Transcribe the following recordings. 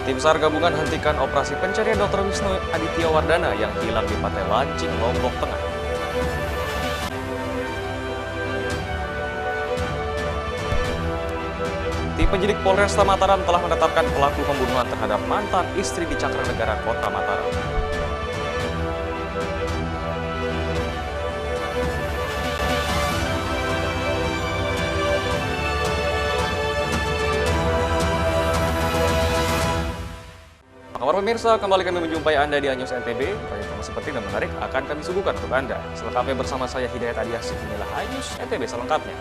Tim SAR gabungan hentikan operasi pencarian Dr. Wisnu Aditya Wardana yang hilang di Pantai Lancing, Lombok Tengah. Tim penyidik Polresta Mataram telah menetapkan pelaku pembunuhan terhadap mantan istri di Cakranegara, Kota Mataram. Kabar pemirsa, kembali kami menjumpai Anda di Anyus NTB. Informasi penting dan menarik akan kami suguhkan untuk Anda. Selengkapnya bersama saya Hidayat Adiasih, inilah Anyus NTB selengkapnya.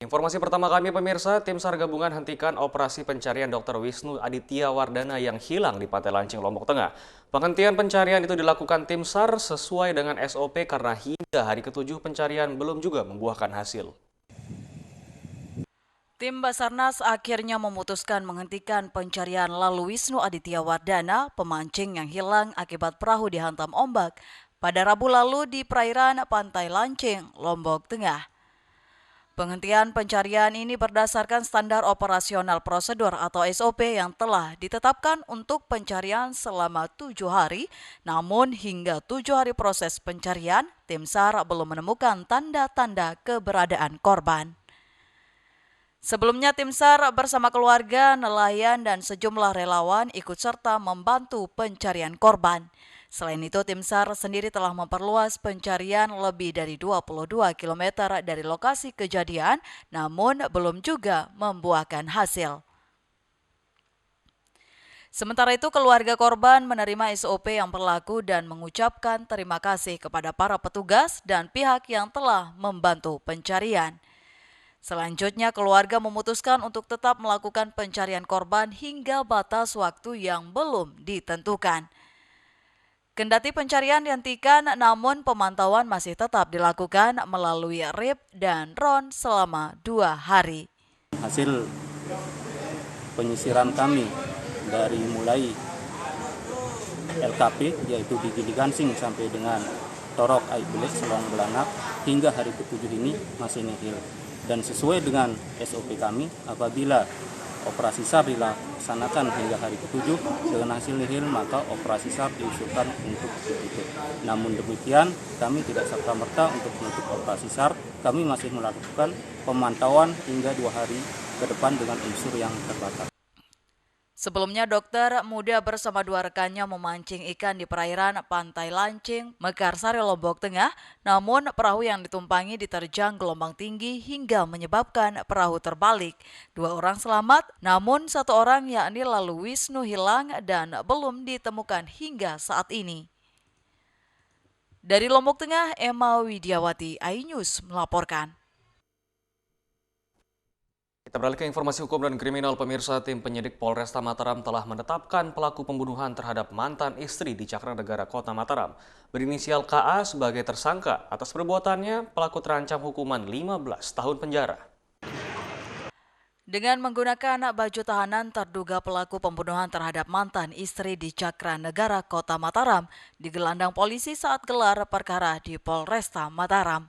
Informasi pertama kami pemirsa, tim SAR gabungan hentikan operasi pencarian Dr. Wisnu Aditya Wardana yang hilang di Pantai Lancing, Lombok Tengah. Penghentian pencarian itu dilakukan tim SAR sesuai dengan SOP karena hingga hari ke-7 pencarian belum juga membuahkan hasil. Tim Basarnas akhirnya memutuskan menghentikan pencarian lalu Wisnu Aditya Wardana, pemancing yang hilang akibat perahu dihantam ombak pada Rabu lalu di perairan Pantai Lancing, Lombok Tengah. Penghentian pencarian ini berdasarkan standar operasional prosedur atau SOP yang telah ditetapkan untuk pencarian selama 7 hari, namun hingga 7 hari proses pencarian, tim SAR belum menemukan tanda-tanda keberadaan korban. Sebelumnya tim SAR bersama keluarga, nelayan, dan sejumlah relawan ikut serta membantu pencarian korban. Selain itu, tim SAR sendiri telah memperluas pencarian lebih dari 22 km dari lokasi kejadian, namun belum juga membuahkan hasil. Sementara itu, keluarga korban menerima SOP yang berlaku dan mengucapkan terima kasih kepada para petugas dan pihak yang telah membantu pencarian. Selanjutnya, keluarga memutuskan untuk tetap melakukan pencarian korban hingga batas waktu yang belum ditentukan. Kendati pencarian dihentikan, namun pemantauan masih tetap dilakukan melalui RIP dan drone selama 2 hari. Hasil penyisiran kami dari mulai LKP yaitu di Gili Gansing sampai dengan Torok Aibelek Selong Belanak hingga hari ke-7 ini masih nihil. Dan sesuai dengan SOP kami, apabila operasi SAR dilaksanakan hingga hari ke-7 dengan hasil nihil, maka operasi SAR diusulkan untuk ditutup. Namun demikian, kami tidak serta-merta untuk menutup operasi SAR. Kami masih melakukan pemantauan hingga 2 hari ke depan dengan unsur yang terbatas. Sebelumnya, dokter muda bersama 2 rekannya memancing ikan di perairan Pantai Lancing, Mekarsari, Lombok Tengah. Namun, perahu yang ditumpangi diterjang gelombang tinggi hingga menyebabkan perahu terbalik. 2 orang selamat, namun 1 orang yakni lalu Wisnu hilang dan belum ditemukan hingga saat ini. Dari Lombok Tengah, Emma Widiawati, iNews melaporkan. Kita beralih ke informasi hukum dan kriminal pemirsa. Tim penyidik Polresta Mataram telah menetapkan pelaku pembunuhan terhadap mantan istri di Cakranegara, Kota Mataram. Berinisial KA sebagai tersangka. Atas perbuatannya, pelaku terancam hukuman 15 tahun penjara. Dengan menggunakan baju tahanan, terduga pelaku pembunuhan terhadap mantan istri di Cakranegara, Kota Mataram digelandang polisi saat gelar perkara di Polresta Mataram.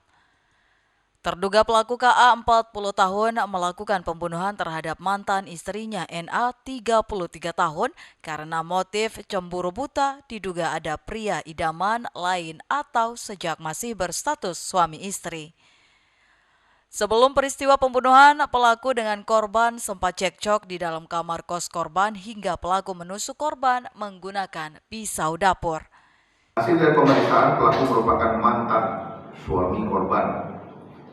Terduga pelaku KA 40 tahun melakukan pembunuhan terhadap mantan istrinya NA 33 tahun karena motif cemburu buta, diduga ada pria idaman lain atau sejak masih berstatus suami istri. Sebelum peristiwa pembunuhan, pelaku dengan korban sempat cekcok di dalam kamar kos korban hingga pelaku menusuk korban menggunakan pisau dapur. Hasil dari pemeriksaan, pelaku merupakan mantan suami korban,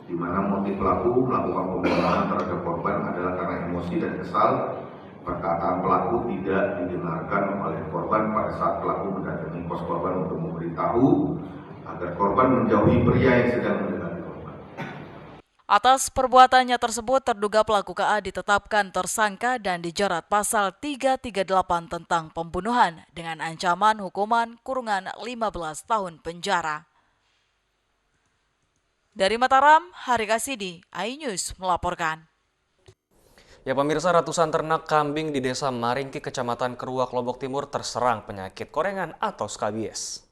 di mana motif pelaku melakukan pembunuhan terhadap korban adalah karena emosi dan kesal. Perkataan pelaku tidak didengarkan oleh korban pada saat pelaku mendatangi kos korban untuk memberitahu agar korban menjauhi pria yang sedang mendekati korban. Atas perbuatannya tersebut, terduga pelaku KA ditetapkan tersangka dan dijerat pasal 338 tentang pembunuhan dengan ancaman hukuman kurungan 15 tahun penjara. Dari Mataram, Hari Kasidi, iNews melaporkan. Ya pemirsa, ratusan ternak kambing di Desa Maringki, Kecamatan Keruak, Lombok Timur terserang penyakit korengan atau skabies.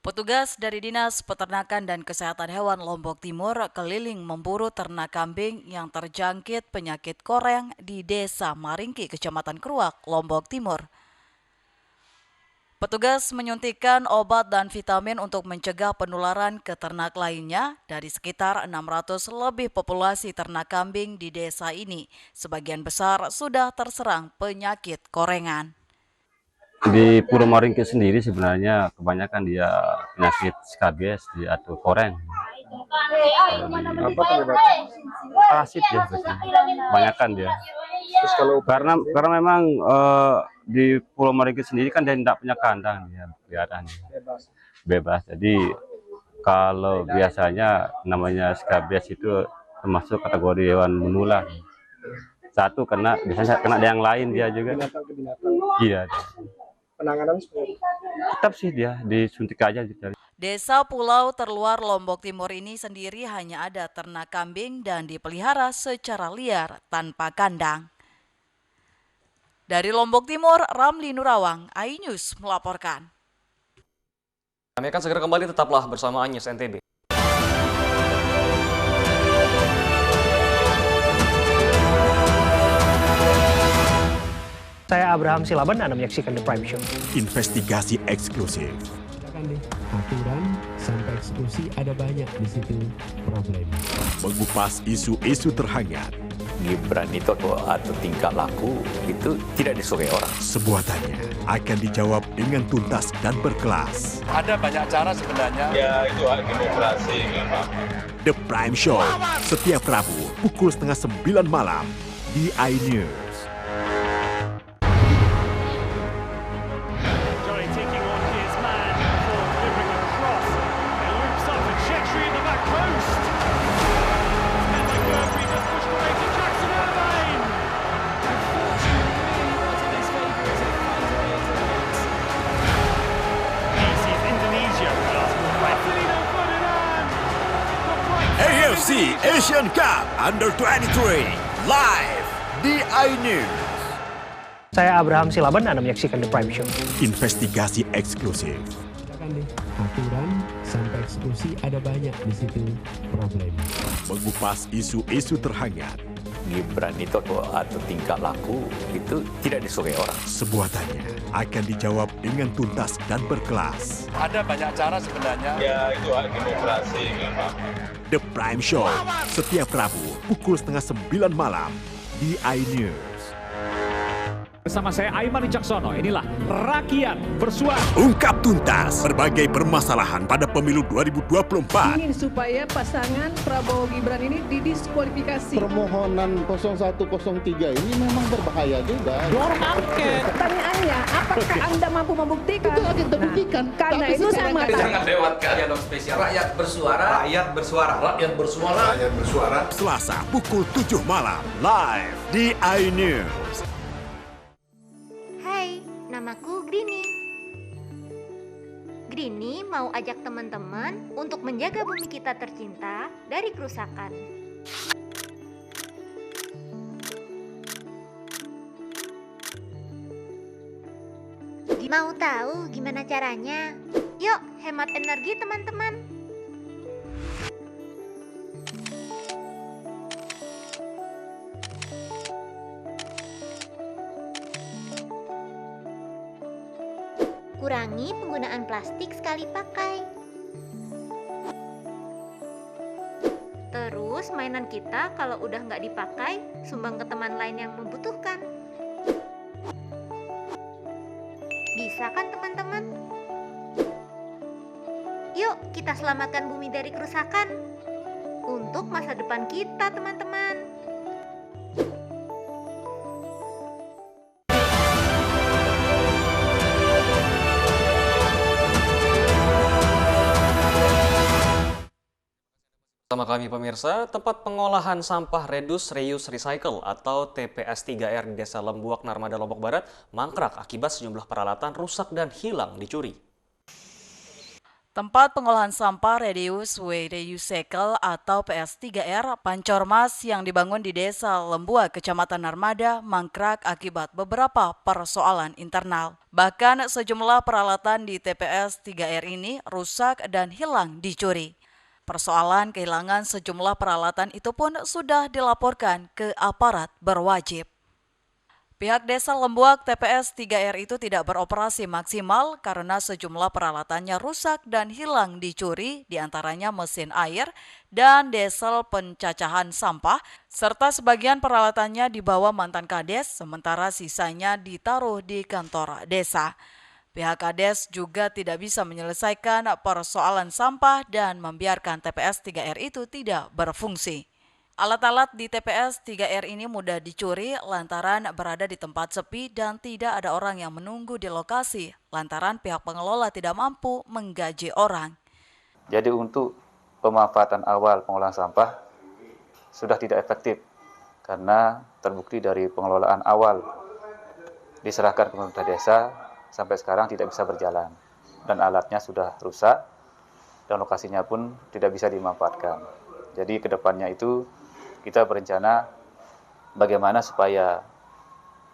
Petugas dari Dinas Peternakan dan Kesehatan Hewan Lombok Timur keliling memburu ternak kambing yang terjangkit penyakit koreng di Desa Maringki, Kecamatan Kruak, Lombok Timur. Petugas menyuntikkan obat dan vitamin untuk mencegah penularan ke ternak lainnya dari sekitar 600 lebih populasi ternak kambing di desa ini. Sebagian besar sudah terserang penyakit korengan. Di Pulau Maringki sendiri sebenarnya kebanyakan dia penyakit skabies atau koreng. Parasit ya biasanya. Kebanyakan dia. Karena memang di Pulau Maringki sendiri kan dia tidak punya kandang dia peliharaan. Bebas. Jadi kalau biasanya namanya skabies itu termasuk kategori hewan menular. Satu biasanya kena yang lain dia juga. Iya. Penanganan seperti Tetap sih dia disuntik aja dicari. Desa pulau terluar Lombok Timur ini sendiri hanya ada ternak kambing dan dipelihara secara liar tanpa kandang. Dari Lombok Timur, Ramli Nurawang, iNews melaporkan. Kami akan segera kembali, tetaplah bersama iNews NTB. Saya Abraham Silaban, Anda menyaksikan The Prime Show. Investigasi eksklusif. Aturan sampai eksekusi ada banyak di situ problem. Mengupas isu-isu terhangat. Gibran itu atau tingkah laku itu tidak disukai orang. Sebuah tanya akan dijawab dengan tuntas dan berkelas. Ada banyak cara sebenarnya. Ya itu hak demokrasi memang. The Prime Show setiap Rabu pukul 8:30 malam di iNews. AFC Asian Cup Under 23 live di iNews. Saya Abraham Silaban, Anda menyaksikan The Prime Show. Investigasi eksklusif. Aturan sampai eksekusi ada banyak di situ problem. Mengupas isu-isu terhangat. Gibran itu atau tingkah laku itu tidak disukai orang. Sebuah tanya akan dijawab dengan tuntas dan berkelas. Ada banyak cara sebenarnya. Ya itu hak demokrasi memang. The Prime Show setiap Rabu pukul 8:30 malam di iNews. Bersama saya Aiman Wicaksono, inilah Rakyat Bersuara. Ungkap tuntas berbagai permasalahan pada pemilu 2024. Ingin supaya pasangan Prabowo Gibran ini didiskualifikasi. Permohonan 0103 ini memang berbahaya juga. Dorong angket. Pertanyaannya, apakah Anda mampu membuktikan? Itu akan terbuktikan. Karena itu saya mengatakan. Jangan lewatkan dialog spesial Rakyat Bersuara. Rakyat Bersuara. Rakyat Bersuara. Rakyat bersuara. Selasa pukul 7 malam live di iNews. Namaku Grini. Grini mau ajak teman-teman untuk menjaga bumi kita tercinta dari kerusakan. Mau tahu gimana caranya? Yuk, hemat energi teman-teman. Kurangi penggunaan plastik sekali pakai. Terus mainan kita kalau udah nggak dipakai, sumbang ke teman lain yang membutuhkan. Bisa kan teman-teman? Yuk kita selamatkan bumi dari kerusakan. Untuk masa depan kita teman-teman. Bersama kami pemirsa, tempat pengolahan sampah Reduce, Reuse, Recycle atau TPS 3R di Desa Lembuak, Narmada, Lombok Barat mangkrak akibat sejumlah peralatan rusak dan hilang dicuri. Tempat pengolahan sampah Reduce Waste Recycle atau PS3R Pancormas yang dibangun di Desa Lembuak, Kecamatan Narmada, mangkrak akibat beberapa persoalan internal. Bahkan sejumlah peralatan di TPS3R ini rusak dan hilang dicuri. Persoalan kehilangan sejumlah peralatan itu pun sudah dilaporkan ke aparat berwajib. Pihak Desa Lembuak TPS3R itu tidak beroperasi maksimal karena sejumlah peralatannya rusak dan hilang dicuri, diantaranya mesin air dan diesel pencacahan sampah, serta sebagian peralatannya dibawa mantan Kades, sementara sisanya ditaruh di kantor desa. Pihak Kades juga tidak bisa menyelesaikan persoalan sampah dan membiarkan TPS3R itu tidak berfungsi. Alat-alat di TPS3R ini mudah dicuri lantaran berada di tempat sepi dan tidak ada orang yang menunggu di lokasi lantaran pihak pengelola tidak mampu menggaji orang. Jadi untuk pemanfaatan awal pengolahan sampah sudah tidak efektif karena terbukti dari pengelolaan awal diserahkan ke pemerintah desa sampai sekarang tidak bisa berjalan dan alatnya sudah rusak dan lokasinya pun tidak bisa dimanfaatkan. Jadi kedepannya itu kita berencana bagaimana supaya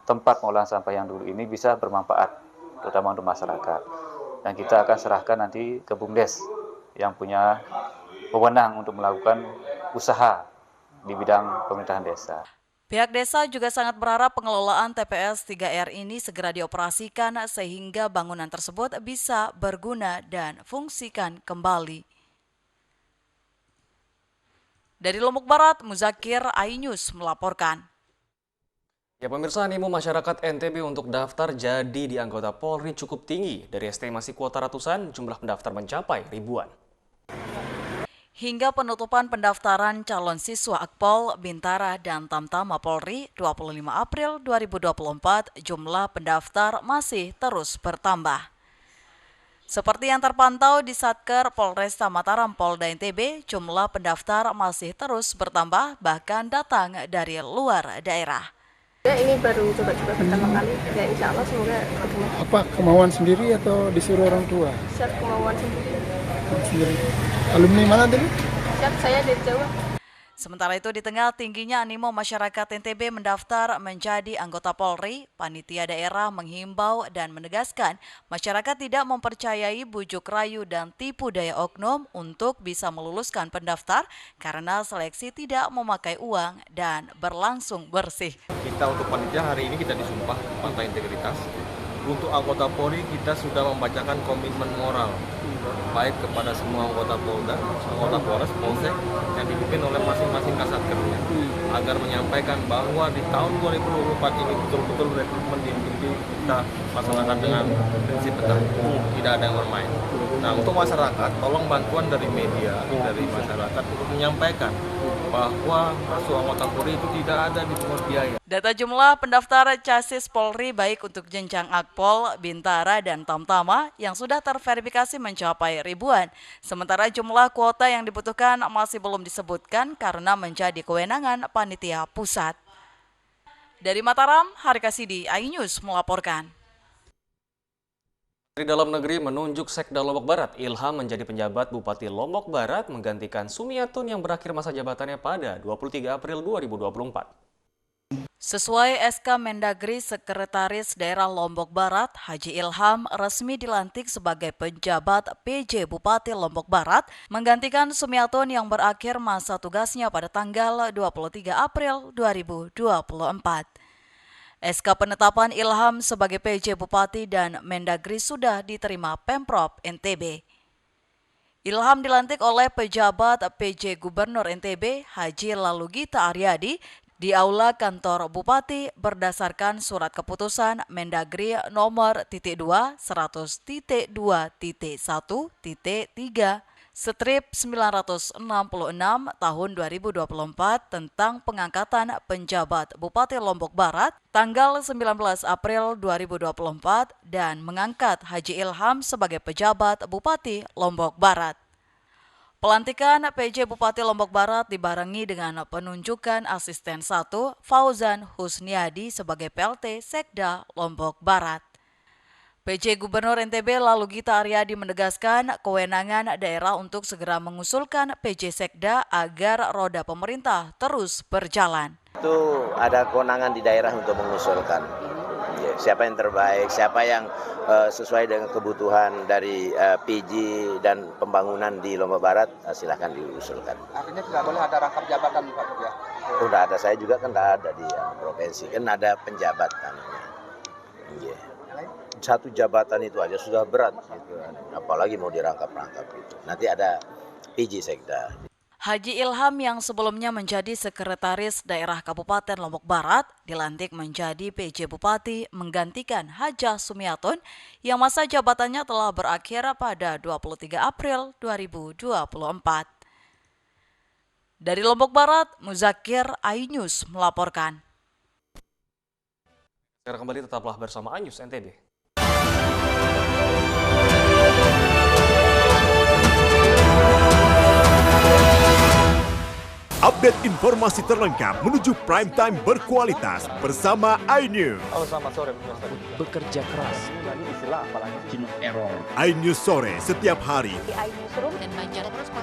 tempat pengolahan sampah yang dulu ini bisa bermanfaat, terutama untuk masyarakat. Dan kita akan serahkan nanti ke BUMDes yang punya wewenang untuk melakukan usaha di bidang pemerintahan desa. Pihak desa juga sangat berharap pengelolaan TPS3R ini segera dioperasikan sehingga bangunan tersebut bisa berguna dan fungsikan kembali. Dari Lombok Barat, Muzakir, iNews melaporkan. Ya pemirsa, animo masyarakat NTB untuk daftar jadi di anggota Polri cukup tinggi. Dari estimasi kuota ratusan, jumlah pendaftar mencapai ribuan. Hingga penutupan pendaftaran calon siswa Akpol, Bintara, dan Tamtama Polri 25 April 2024, jumlah pendaftar masih terus bertambah. Seperti yang terpantau di Satker Polresta Mataram Polda NTB, jumlah pendaftar masih terus bertambah, bahkan datang dari luar daerah. Ini baru coba-coba pertama kali, ya insya Allah semoga ketemu. Apa kemauan sendiri atau disuruh orang tua? Siap kemauan sendiri. Alumni mana tadi? Siap, saya dari Jawa. Sementara itu di tengah tingginya animo masyarakat NTB mendaftar menjadi anggota Polri, panitia daerah menghimbau dan menegaskan masyarakat tidak mempercayai bujuk rayu dan tipu daya oknum untuk bisa meluluskan pendaftar karena seleksi tidak memakai uang dan berlangsung bersih. Kita untuk panitia hari ini kita disumpah Partai Integritas. Untuk anggota Polri kita sudah membacakan komitmen moral baik kepada semua anggota Polda, anggota Polres, Polsek yang dipimpin oleh masing-masing kasatkernya agar menyampaikan bahwa di tahun 2024 ini betul-betul rekrutmen di NTB kita laksanakan dengan prinsip betul, tidak ada yang bermain. Nah untuk masyarakat, tolong bantuan dari media, dari masyarakat untuk menyampaikan bahwa masuk anggota Polri itu tidak ada dipungut biaya. Data jumlah pendaftar chassis Polri baik untuk jenjang Akpol, Bintara, dan Tamtama yang sudah terverifikasi mencapai ribuan. Sementara jumlah kuota yang dibutuhkan masih belum disebutkan karena menjadi kewenangan panitia pusat. Dari Mataram, Harika Sidi, iNews melaporkan. Dari Dalam Negeri menunjuk Sekda Lombok Barat, Ilham menjadi penjabat Bupati Lombok Barat menggantikan Sumiatun yang berakhir masa jabatannya pada 23 April 2024. Sesuai SK Mendagri, Sekretaris Daerah Lombok Barat, Haji Ilham resmi dilantik sebagai penjabat PJ Bupati Lombok Barat, menggantikan Sumiatun yang berakhir masa tugasnya pada tanggal 23 April 2024. SK penetapan Ilham sebagai PJ Bupati dan Mendagri sudah diterima Pemprov NTB. Ilham dilantik oleh pejabat PJ Gubernur NTB Haji Lalugita Aryadi di Aula Kantor Bupati berdasarkan surat keputusan Mendagri nomor 2/100.2.1.3 Strip 966 tahun 2024 tentang pengangkatan penjabat Bupati Lombok Barat tanggal 19 April 2024 dan mengangkat Haji Ilham sebagai pejabat Bupati Lombok Barat. Pelantikan PJ Bupati Lombok Barat dibarengi dengan penunjukan Asisten 1 Fauzan Husniadi sebagai PLT Sekda Lombok Barat. PJ Gubernur NTB lalu Gita Aryadi menegaskan kewenangan daerah untuk segera mengusulkan PJ Sekda agar roda pemerintah terus berjalan. Itu ada kewenangan di daerah untuk mengusulkan siapa yang terbaik, siapa yang sesuai dengan kebutuhan dari PJ dan pembangunan di Lombok Barat, silahkan diusulkan. Artinya tidak boleh ada rangkap jabatan Pak ya? Udah ada, saya juga kan ada di provinsi, kan ada penjabat namanya. Satu jabatan itu aja sudah berat, gitu. Apalagi mau dirangkap-rangkap gitu. Nanti ada PJ Sekda. Haji Ilham yang sebelumnya menjadi Sekretaris Daerah Kabupaten Lombok Barat dilantik menjadi PJ Bupati menggantikan Haja Sumiatun yang masa jabatannya telah berakhir pada 23 April 2024. Dari Lombok Barat, Muzakir iNews melaporkan. Sekarang kembali tetaplah bersama iNews NTB. Update informasi terlengkap menuju prime time berkualitas bersama iNews. Halo, selamat sore. Bekerja keras. Ini istilah apalagi Human error. iNews sore setiap hari. Di iNewsroom dan Banjar terus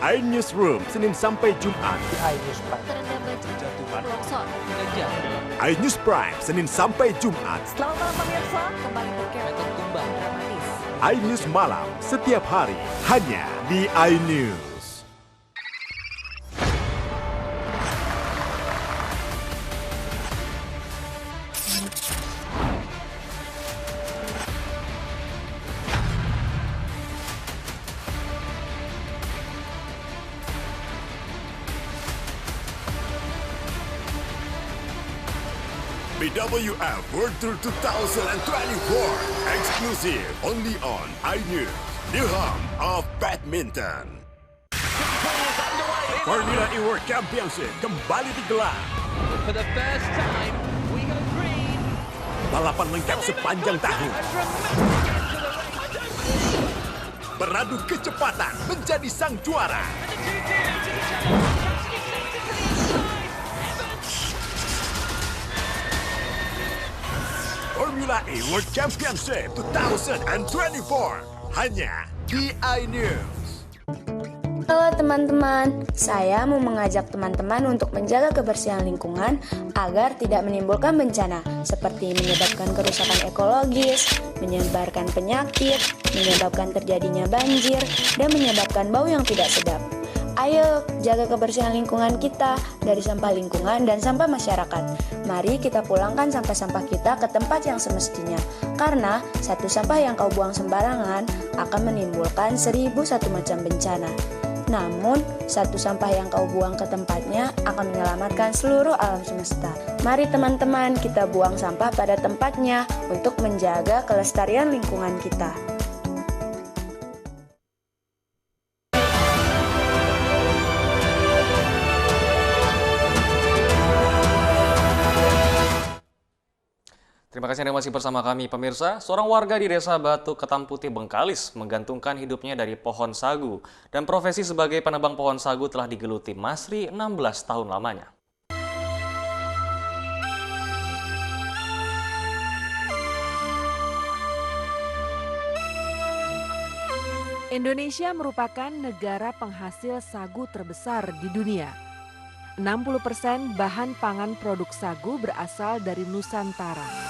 iNewsroom Senin sampai Jumat. Di iNews Prime. terendam banjir, longsor. iNews Prime Senin sampai Jumat. Selamat malam pemirsa, kembali berkembang tumbang dramatis. iNews malam setiap hari hanya di iNews. BWF World Tour 2024 exclusive only on iNews, the home of badminton. Formula E World Championship kembali digelar. For the first time, we go green. Balapan lengkap sepanjang tahun. Beradu kecepatan menjadi sang juara. Formula E World Championship 2024 hanya di iNews. Halo teman-teman, saya mau mengajak teman-teman untuk menjaga kebersihan lingkungan agar tidak menimbulkan bencana seperti menyebabkan kerusakan ekologis, menyebarkan penyakit, menyebabkan terjadinya banjir, dan menyebabkan bau yang tidak sedap. Ayo jaga kebersihan lingkungan kita dari sampah lingkungan dan sampah masyarakat. Mari kita pulangkan sampah-sampah kita ke tempat yang semestinya. Karena satu sampah yang kau buang sembarangan akan menimbulkan 1001 macam bencana. Namun, satu sampah yang kau buang ke tempatnya akan menyelamatkan seluruh alam semesta. Mari teman-teman kita buang sampah pada tempatnya untuk menjaga kelestarian lingkungan kita. Terima kasih Anda masih bersama kami pemirsa. Seorang warga di Desa Batu Ketam Putih, Bengkalis menggantungkan hidupnya dari pohon sagu. Dan profesi sebagai penebang pohon sagu telah digeluti Masri 16 tahun lamanya. Indonesia merupakan negara penghasil sagu terbesar di dunia. 60% bahan pangan produk sagu berasal dari Nusantara.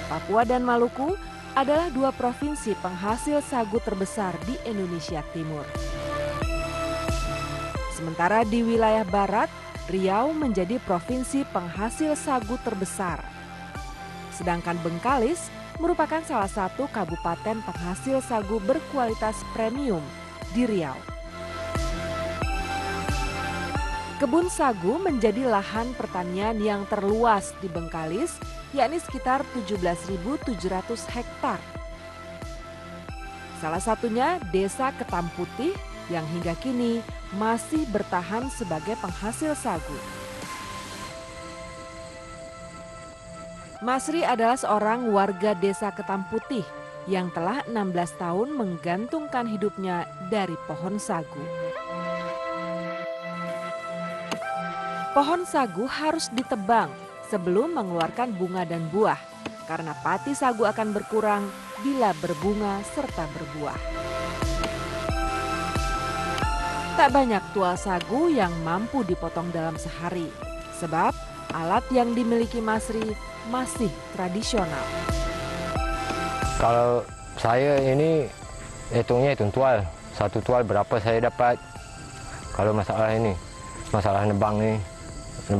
Papua dan Maluku adalah dua provinsi penghasil sagu terbesar di Indonesia Timur. Sementara di wilayah barat, Riau menjadi provinsi penghasil sagu terbesar. Sedangkan Bengkalis merupakan salah satu kabupaten penghasil sagu berkualitas premium di Riau. Kebun sagu menjadi lahan pertanian yang terluas di Bengkalis, yakni sekitar 17.700 hektar. Salah satunya Desa Ketam Putih yang hingga kini masih bertahan sebagai penghasil sagu. Masri adalah seorang warga Desa Ketam Putih yang telah 16 tahun menggantungkan hidupnya dari pohon sagu. Pohon sagu harus ditebang sebelum mengeluarkan bunga dan buah, karena pati sagu akan berkurang bila berbunga serta berbuah. Tak banyak tual sagu yang mampu dipotong dalam sehari, sebab alat yang dimiliki Masri masih tradisional. Kalau saya ini hitungnya hitung tual, satu tual berapa saya dapat. Kalau masalah ini, masalah nebang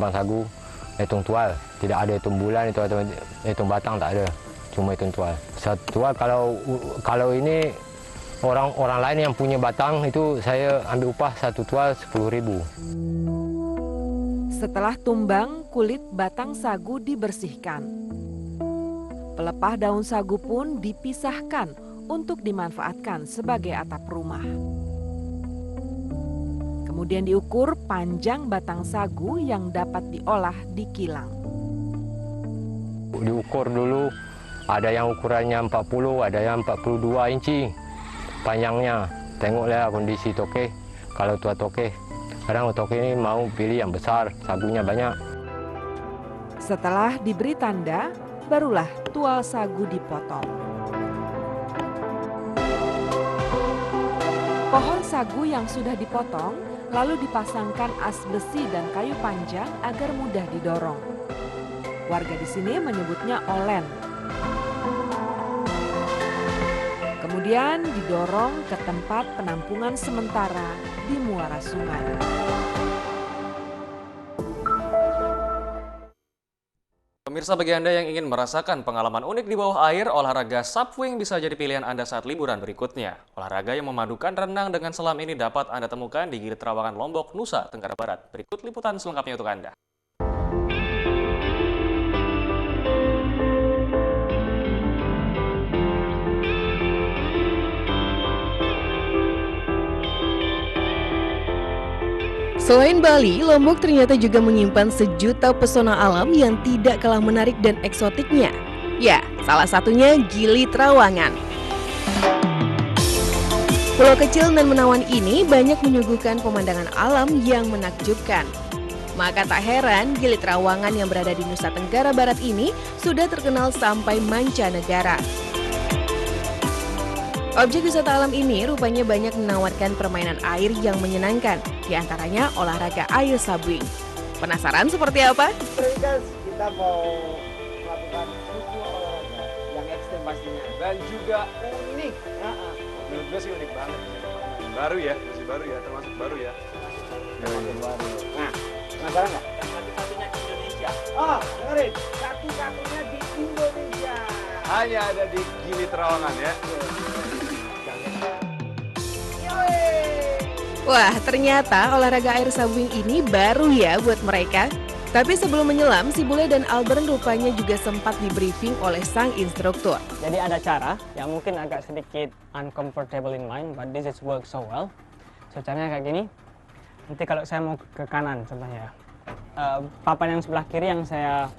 sagu, hitung tual, tidak ada hitung bulan itu atau hitung batang, tak ada, cuma hitung tual. Satu tual kalau ini orang lain yang punya batang itu saya ambil upah satu tual 10.000. Setelah tumbang, kulit batang sagu dibersihkan. Pelepah daun sagu pun dipisahkan untuk dimanfaatkan sebagai atap rumah. Kemudian diukur panjang batang sagu yang dapat diolah di kilang. Diukur dulu, ada yang ukurannya 40, ada yang 42 inci panjangnya. Tengoklah kondisi toke, kalau tua toke. Kadang toke ini mau pilih yang besar, sagunya banyak. Setelah diberi tanda, barulah tual sagu dipotong. Pohon sagu yang sudah dipotong lalu dipasangkan as besi dan kayu panjang agar mudah didorong. Warga di sini menyebutnya olen. Kemudian didorong ke tempat penampungan sementara di muara sungai. Pemirsa, bagi Anda yang ingin merasakan pengalaman unik di bawah air, olahraga subwing bisa jadi pilihan Anda saat liburan berikutnya. Olahraga yang memadukan renang dengan selam ini dapat Anda temukan di Gili Trawangan, Lombok, Nusa Tenggara Barat. Berikut liputan selengkapnya untuk Anda. Selain Bali, Lombok ternyata juga menyimpan sejuta pesona alam yang tidak kalah menarik dan eksotiknya. Ya, salah satunya Gili Trawangan. Pulau kecil dan menawan ini banyak menyuguhkan pemandangan alam yang menakjubkan. Maka tak heran Gili Trawangan yang berada di Nusa Tenggara Barat ini sudah terkenal sampai mancanegara. Objek wisata alam ini rupanya banyak menawarkan permainan air yang menyenangkan, diantaranya olahraga air subwing. Penasaran seperti apa? Kita mau melakukan suku olahraga yang ekstrem pastinya dan juga unik. Menurut gue sih unik banget. Baru ya, masih baru ya, termasuk baru ya. Baru. Nah, penasaran nggak? Satu-satunya di Indonesia. Oh, dengerin, satu-satunya di Indonesia. Hanya ada di Gili Trawangan ya. Wah, ternyata olahraga air subwing ini baru ya buat mereka. Tapi sebelum menyelam, si Bule dan Albert rupanya juga sempat di-briefing oleh sang instruktur. Jadi ada cara yang mungkin agak sedikit uncomfortable in mind, but this is work so well. So, caranya kayak gini. Nanti kalau saya mau ke kanan contohnya, papan yang sebelah kiri yang saya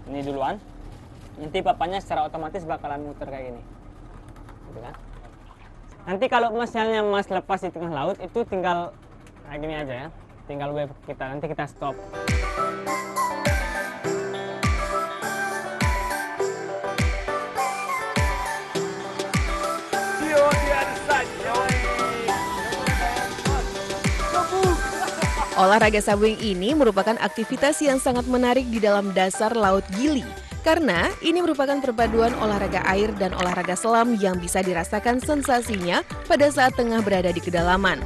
ini duluan, nanti papannya secara otomatis bakalan muter kayak gini. Gitu kan? Nanti kalau misalnya Mas lepas di tengah laut, itu tinggal kayak gini aja ya. Tinggal wave kita, nanti kita stop. Olahraga subwing ini merupakan aktivitas yang sangat menarik di dalam dasar Laut Gili. Karena ini merupakan perpaduan olahraga air dan olahraga selam yang bisa dirasakan sensasinya pada saat tengah berada di kedalaman.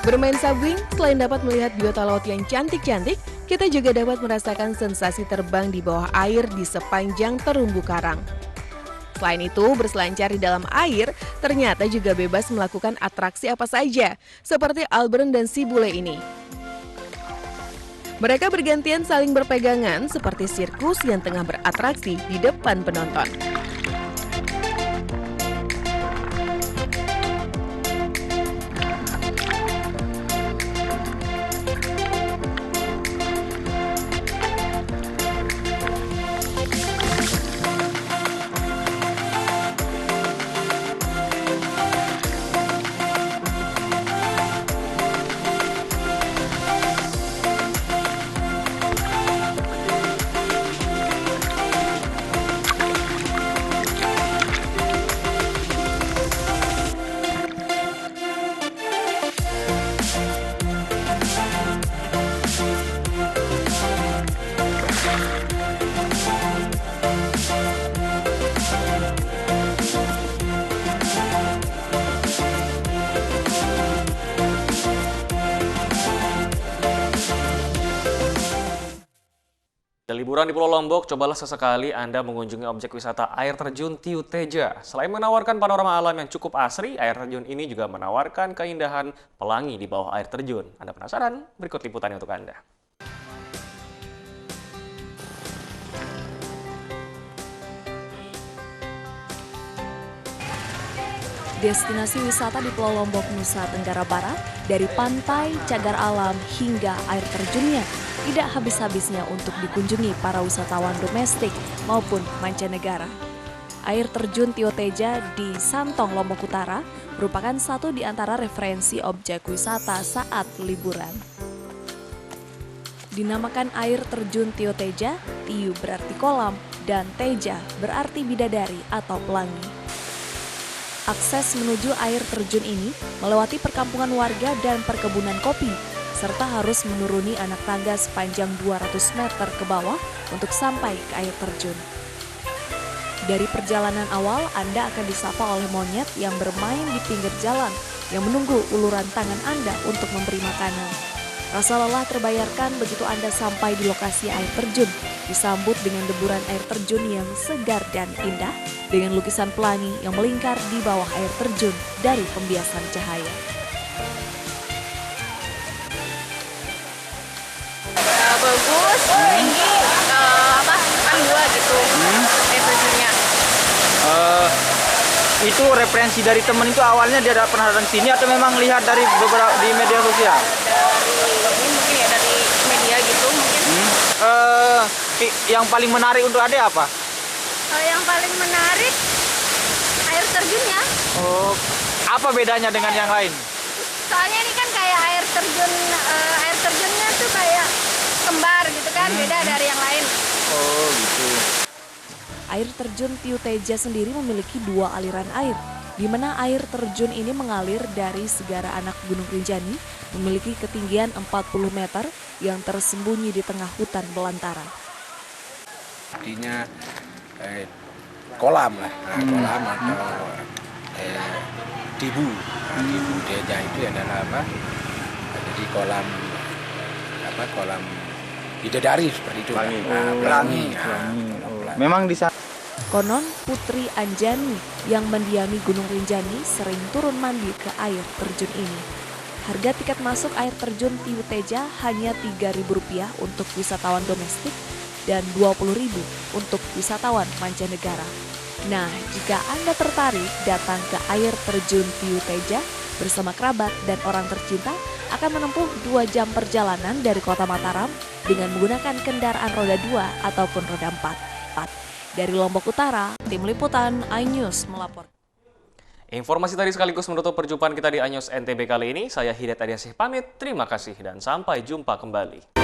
Bermain subwing, selain dapat melihat biota laut yang cantik-cantik, kita juga dapat merasakan sensasi terbang di bawah air di sepanjang terumbu karang. Selain itu, berselancar di dalam air ternyata juga bebas melakukan atraksi apa saja, seperti Albert dan si Bule ini. Mereka bergantian saling berpegangan seperti sirkus yang tengah beratraksi di depan penonton. liburan di Pulau Lombok, cobalah sesekali Anda mengunjungi objek wisata air terjun Tiu Teja. Selain menawarkan panorama alam yang cukup asri, air terjun ini juga menawarkan keindahan pelangi di bawah air terjun. Anda penasaran? Berikut liputannya untuk Anda. Destinasi wisata di Pulau Lombok, Nusa Tenggara Barat, dari pantai, cagar alam, hingga air terjunnya, tidak habis-habisnya untuk dikunjungi para wisatawan domestik maupun mancanegara. Air terjun Tiu Teja di Santong, Lombok Utara merupakan satu di antara referensi objek wisata saat liburan. Dinamakan air terjun Tiu Teja, Tiu berarti kolam, dan Teja berarti bidadari atau pelangi. Akses menuju air terjun ini melewati perkampungan warga dan perkebunan kopi, serta harus menuruni anak tangga sepanjang 200 meter ke bawah untuk sampai ke air terjun. Dari perjalanan awal, Anda akan disapa oleh monyet yang bermain di pinggir jalan, yang menunggu uluran tangan Anda untuk memberi makanan. Rasa lelah terbayarkan begitu Anda sampai di lokasi air terjun, disambut dengan deburan air terjun yang segar dan indah, dengan lukisan pelangi yang melingkar di bawah air terjun dari pembiasan cahaya. Bagus, tinggi, kan dua gitu, air terjunnya. Itu referensi dari temen itu awalnya dia pernah datang sini atau memang lihat dari beberapa di media sosial? Ini mungkin ya dari media gitu mungkin. Yang paling menarik untuk Ade apa? Yang paling menarik air terjunnya. Oh, apa bedanya dengan yang lain? Soalnya ini kan kayak air terjunnya tuh kayak kembar gitu kan, beda dari yang lain. Oh gitu. Air terjun Tiu Teja sendiri memiliki dua aliran air, di mana air terjun ini mengalir dari Segara Anak Gunung Rinjani, memiliki ketinggian 40 meter yang tersembunyi di tengah hutan belantara. Artinya kolam lah, kolam atau Tibu. Tibu Teja itu adalah apa? Jadi kolam bidadari seperti itu. Pelangi. Memang di sana. Konon Putri Anjani yang mendiami Gunung Rinjani sering turun mandi ke air terjun ini. Harga tiket masuk air terjun Tiu Teja hanya Rp3.000 untuk wisatawan domestik dan Rp20.000 untuk wisatawan mancanegara. Nah, jika Anda tertarik datang ke air terjun Tiu Teja bersama kerabat dan orang tercinta, akan menempuh 2 jam perjalanan dari kota Mataram dengan menggunakan kendaraan roda 2 ataupun roda 4. Dari Lombok Utara, Tim Liputan iNews melapor. Informasi tadi sekaligus menutup perjumpaan kita di iNews NTB kali ini. Saya Hidayat Adiasih pamit, terima kasih dan sampai jumpa kembali.